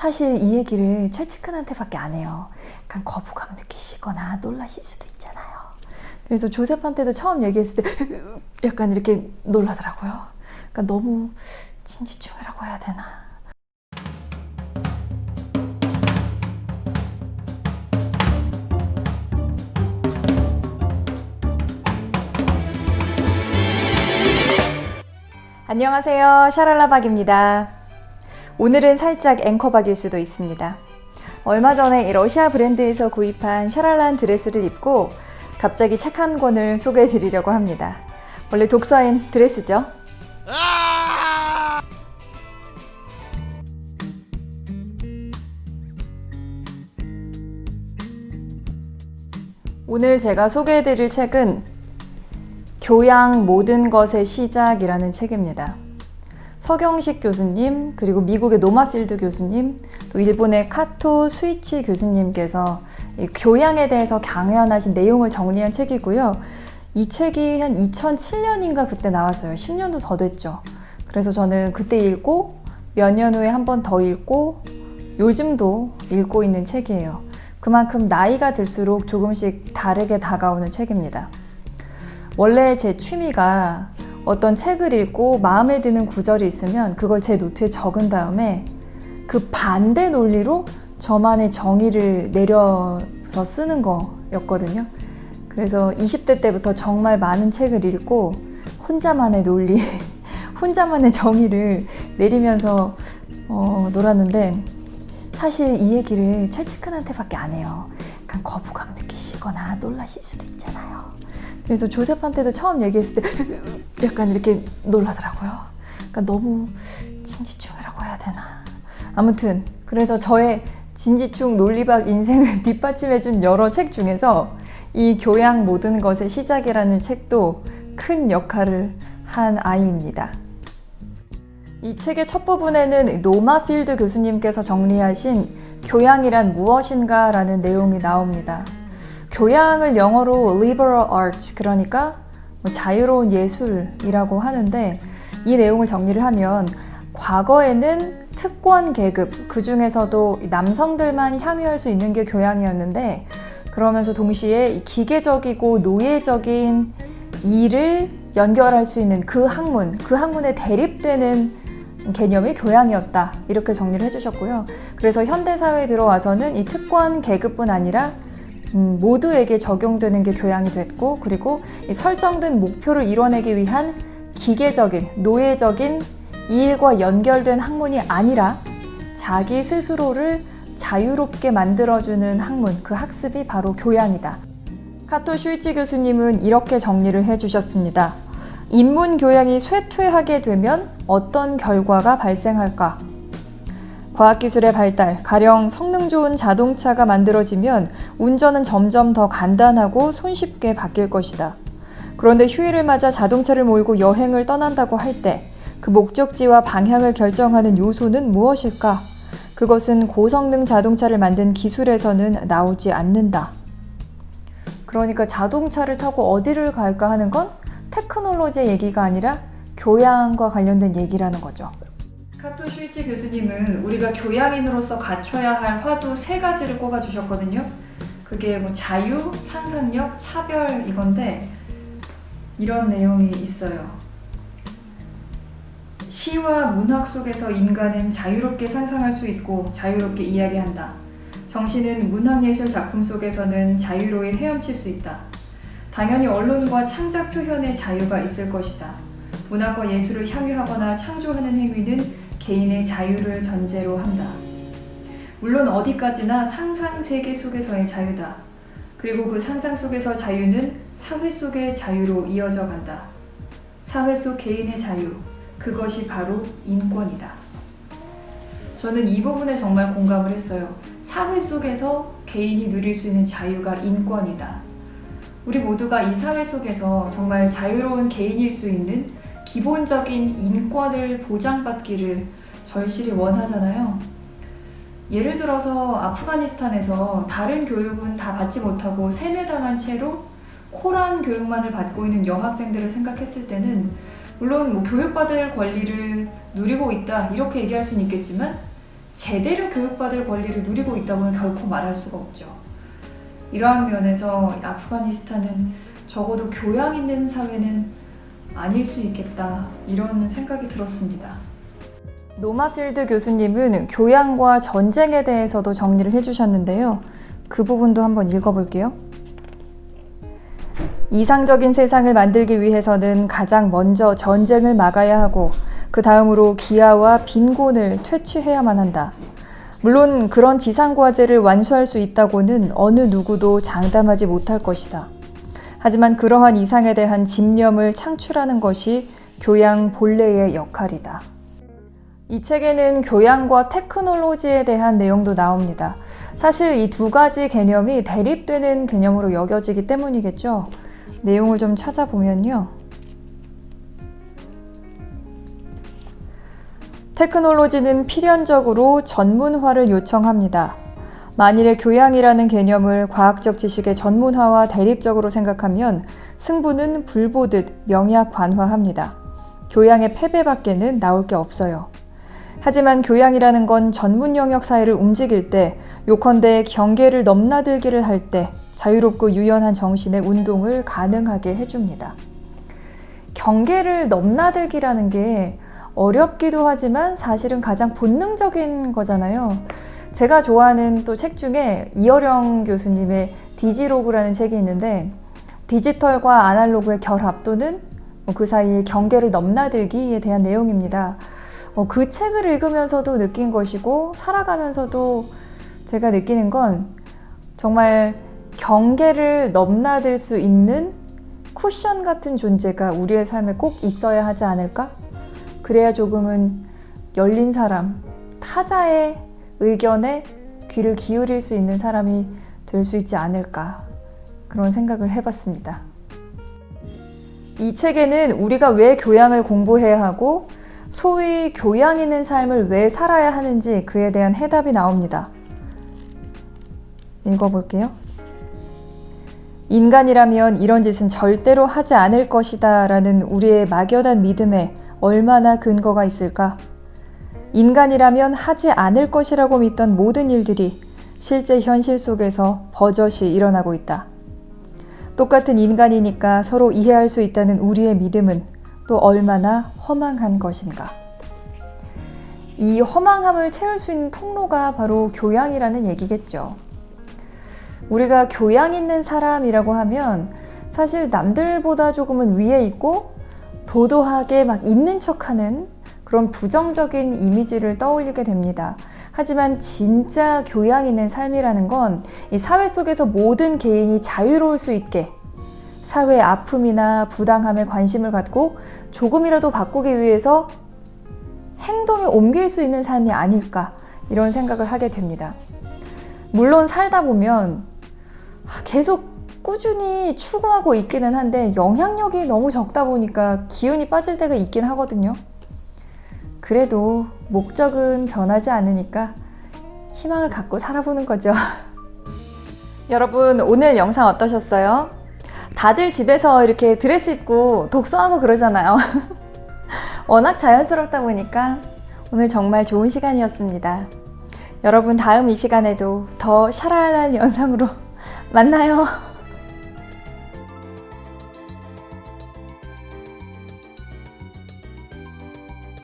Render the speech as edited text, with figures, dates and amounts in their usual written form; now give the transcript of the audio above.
사실 이 얘기를 최측근한테밖에 안 해요. 약간 거부감 느끼시거나 놀라실 수도 있잖아요. 그래서 조셉한테도 처음 얘기했을 때 약간 이렇게 놀라더라고요. 그러니까 너무 진지충이라고 해야 되나? 안녕하세요, 샤랄라박입니다. 오늘은 살짝 앵커박일 수도 있습니다. 얼마 전에 이 러시아 브랜드에서 구입한 샤랄란 드레스를 입고 갑자기 책 한 권을 소개해 드리려고 합니다. 원래 독서인 드레스죠. 오늘 제가 소개해 드릴 책은 교양 모든 것의 시작이라는 책입니다. 서경식 교수님, 그리고 미국의 노마필드 교수님, 또 일본의 카토 수이치 교수님께서 이 교양에 대해서 강연하신 내용을 정리한 책이고요. 이 책이 한 2007년인가 그때 나왔어요. 10년도 더 됐죠. 그래서 저는 그때 읽고 몇 년 후에 한 번 더 읽고 요즘도 읽고 있는 책이에요. 그만큼 나이가 들수록 조금씩 다르게 다가오는 책입니다. 원래 제 취미가 어떤 책을 읽고 마음에 드는 구절이 있으면 그걸 제 노트에 적은 다음에 그 반대 논리로 저만의 정의를 내려서 쓰는 거였거든요. 그래서 20대 때부터 정말 많은 책을 읽고 혼자만의 논리, 혼자만의 정의를 내리면서 놀았는데 사실 이 얘기를 최측근한테밖에 안 해요. 약간 거부감 느끼시거나 놀라실 수도 있잖아요. 그래서 조셉한테도 처음 얘기했을 때 약간 이렇게 놀라더라고요. 그러니까 너무 진지충이라고 해야 되나? 아무튼 그래서 저의 진지충 논리박 인생을 뒷받침해준 여러 책 중에서 이 교양 모든 것의 시작이라는 책도 큰 역할을 한 아이입니다. 이 책의 첫 부분에는 노마필드 교수님께서 정리하신 교양이란 무엇인가 라는 내용이 나옵니다. 교양을 영어로 liberal arts, 그러니까 자유로운 예술이라고 하는데 이 내용을 정리를 하면 과거에는 특권 계급, 그 중에서도 남성들만 향유할 수 있는 게 교양이었는데 그러면서 동시에 기계적이고 노예적인 일을 연결할 수 있는 그 학문에 대립되는 개념이 교양이었다. 이렇게 정리를 해주셨고요. 그래서 현대사회에 들어와서는 이 특권 계급뿐 아니라 모두에게 적용되는 게 교양이 됐고, 그리고 이 설정된 목표를 이뤄내기 위한 기계적인, 노예적인 일과 연결된 학문이 아니라 자기 스스로를 자유롭게 만들어주는 학문, 그 학습이 바로 교양이다. 카토 슈이치 교수님은 이렇게 정리를 해주셨습니다. 인문 교양이 쇠퇴하게 되면 어떤 결과가 발생할까? 과학기술의 발달, 가령 성능 좋은 자동차가 만들어지면 운전은 점점 더 간단하고 손쉽게 바뀔 것이다. 그런데 휴일을 맞아 자동차를 몰고 여행을 떠난다고 할 때 그 목적지와 방향을 결정하는 요소는 무엇일까? 그것은 고성능 자동차를 만든 기술에서는 나오지 않는다. 그러니까 자동차를 타고 어디를 갈까 하는 건 테크놀로지의 얘기가 아니라 교양과 관련된 얘기라는 거죠. 카토 슈이치 교수님은 우리가 교양인으로서 갖춰야 할 화두 3가지를 꼽아주셨거든요. 그게 자유, 상상력, 차별 이건데 이런 내용이 있어요. 시와 문학 속에서 인간은 자유롭게 상상할 수 있고 자유롭게 이야기한다. 정신은 문학예술 작품 속에서는 자유로이 헤엄칠 수 있다. 당연히 언론과 창작 표현의 자유가 있을 것이다. 문학과 예술을 향유하거나 창조하는 행위는 개인의 자유를 전제로 한다. 물론 어디까지나 상상 세계 속에서의 자유다. 그리고 그 상상 속에서 자유는 사회 속의 자유로 이어져 간다. 사회 속 개인의 자유, 그것이 바로 인권이다. 저는 이 부분에 정말 공감을 했어요. 사회 속에서 개인이 누릴 수 있는 자유가 인권이다. 우리 모두가 이 사회 속에서 정말 자유로운 개인일 수 있는 기본적인 인권을 보장받기를 절실히 원하잖아요. 예를 들어서 아프가니스탄에서 다른 교육은 다 받지 못하고 세뇌당한 채로 코란 교육만을 받고 있는 여학생들을 생각했을 때는 물론 교육받을 권리를 누리고 있다 이렇게 얘기할 수는 있겠지만 제대로 교육받을 권리를 누리고 있다고는 결코 말할 수가 없죠. 이러한 면에서 아프가니스탄은 적어도 교양 있는 사회는 아닐 수 있겠다, 이런 생각이 들었습니다. 노마필드 교수님은 교양과 전쟁에 대해서도 정리를 해주셨는데요. 그 부분도 한번 읽어볼게요. 이상적인 세상을 만들기 위해서는 가장 먼저 전쟁을 막아야 하고 그 다음으로 기아와 빈곤을 퇴치해야만 한다. 물론 그런 지상과제를 완수할 수 있다고는 어느 누구도 장담하지 못할 것이다. 하지만 그러한 이상에 대한 집념을 창출하는 것이 교양 본래의 역할이다. 이 책에는 교양과 테크놀로지에 대한 내용도 나옵니다. 사실 이 두 가지 개념이 대립되는 개념으로 여겨지기 때문이겠죠. 내용을 좀 찾아보면요. 테크놀로지는 필연적으로 전문화를 요청합니다. 만일의 교양이라는 개념을 과학적 지식의 전문화와 대립적으로 생각하면 승부는 불보듯 명약관화합니다. 교양의 패배밖에는 나올 게 없어요. 하지만 교양이라는 건 전문 영역 사회를 움직일 때, 요컨대 경계를 넘나들기를 할 때 자유롭고 유연한 정신의 운동을 가능하게 해줍니다. 경계를 넘나들기라는 게 어렵기도 하지만 사실은 가장 본능적인 거잖아요. 제가 좋아하는 또 책 중에 이어령 교수님의 디지로그라는 책이 있는데, 디지털과 아날로그의 결합 또는 그 사이의 경계를 넘나들기에 대한 내용입니다. 그 책을 읽으면서도 느낀 것이고 살아가면서도 제가 느끼는 건 정말 경계를 넘나들 수 있는 쿠션 같은 존재가 우리의 삶에 꼭 있어야 하지 않을까? 그래야 조금은 열린 사람, 타자의 의견에 귀를 기울일 수 있는 사람이 될 수 있지 않을까, 그런 생각을 해봤습니다. 이 책에는 우리가 왜 교양을 공부해야 하고 소위 교양 있는 삶을 왜 살아야 하는지 그에 대한 해답이 나옵니다. 읽어볼게요. 인간이라면 이런 짓은 절대로 하지 않을 것이다 라는 우리의 막연한 믿음에 얼마나 근거가 있을까? 인간이라면 하지 않을 것이라고 믿던 모든 일들이 실제 현실 속에서 버젓이 일어나고 있다. 똑같은 인간이니까 서로 이해할 수 있다는 우리의 믿음은 또 얼마나 허망한 것인가. 이 허망함을 채울 수 있는 통로가 바로 교양이라는 얘기겠죠. 우리가 교양 있는 사람이라고 하면 사실 남들보다 조금은 위에 있고 도도하게 막 있는 척하는 그런 부정적인 이미지를 떠올리게 됩니다. 하지만 진짜 교양 있는 삶이라는 건 이 사회 속에서 모든 개인이 자유로울 수 있게 사회의 아픔이나 부당함에 관심을 갖고 조금이라도 바꾸기 위해서 행동에 옮길 수 있는 삶이 아닐까, 이런 생각을 하게 됩니다. 물론 살다 보면 계속 꾸준히 추구하고 있기는 한데 영향력이 너무 적다 보니까 기운이 빠질 때가 있긴 하거든요. 그래도 목적은 변하지 않으니까 희망을 갖고 살아보는 거죠. 여러분, 오늘 영상 어떠셨어요? 다들 집에서 이렇게 드레스 입고 독서하고 그러잖아요. 워낙 자연스럽다 보니까 오늘 정말 좋은 시간이었습니다. 여러분, 다음 이 시간에도 더 샤랄랄 영상으로 만나요.